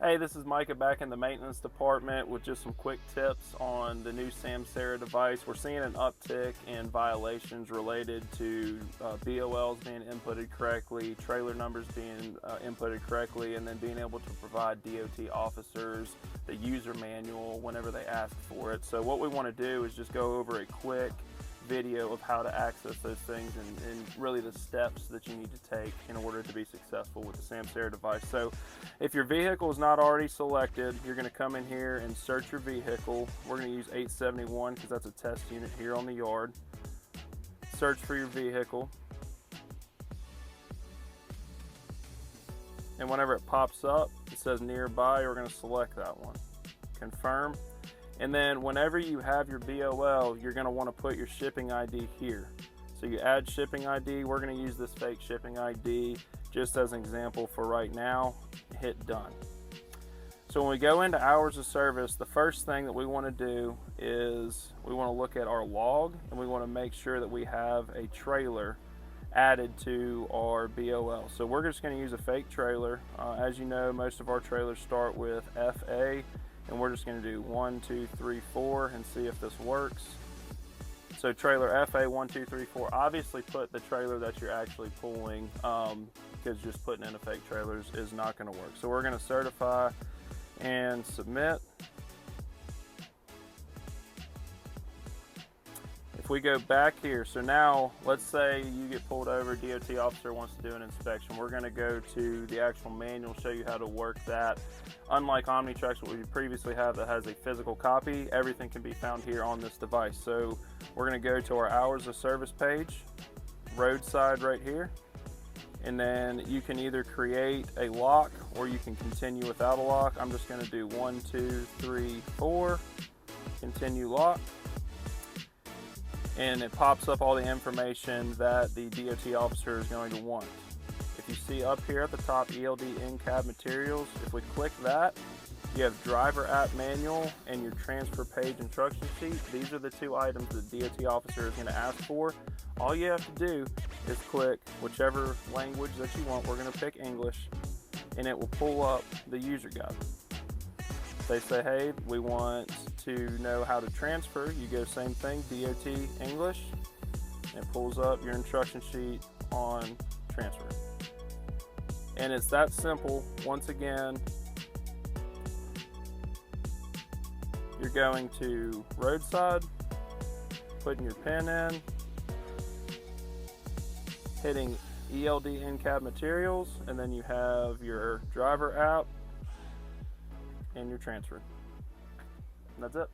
Hey, this is Micah back in the maintenance department with just some quick tips on the new Samsara device. We're seeing an uptick in violations related to BOLs being inputted correctly, trailer numbers being inputted correctly, and then being able to provide DOT officers the user manual whenever they ask for it. So what we want to do is just go over a quick video of how to access those things and really the steps that you need to take in order to be successful with the Samsara device. So if your vehicle is not already selected, you're going to come in here and search your vehicle. We're going to use 871 because that's a test unit here on the yard. Search for your vehicle. And whenever it pops up, it says nearby, we're going to select that one. Confirm. And then whenever you have your BOL, you're going to want to put your shipping ID here. So you add shipping ID. We're going to use this fake shipping ID just as an example for right now. Hit done. So when we go into hours of service, the first thing that we want to do is we want to look at our log, and we want to make sure that we have a trailer added to our BOL. So we're just going to use a fake trailer. As you know, most of our trailers start with FA. And we're just going to do 1, 2, 3, 4 and see if this works. So trailer FA 1, 2, 3, 4. Obviously put the trailer that you're actually pulling because just putting in a fake trailer is not going to work. So we're going to certify and submit. If we go back here, so now let's say you get pulled over, DOT officer wants to do an inspection. We're going to go to the actual manual, show you how to work that. Unlike OmniTrax, what we previously have that has a physical copy, everything can be found here on this device. So we're going to go to our hours of service page, roadside right here, and then you can either create a lock or you can continue without a lock. I'm just going to do 1, 2, 3, 4, continue lock. And it pops up all the information that the DOT officer is going to want. If you see up here at the top, ELD in-cab materials, if we click that, you have driver app manual and your transfer page instruction sheet. These are the two items the DOT officer is going to ask for. All you have to do is click whichever language that you want. We're going to pick English, and it will pull up the user guide. They say, hey, we want to know how to transfer. You go same thing, DOT English, and it pulls up your instruction sheet on transfer. And it's that simple. Once again, you're going to roadside, putting your pin in, hitting ELD in-cab materials, and then you have your driver app and your transfer. And that's it.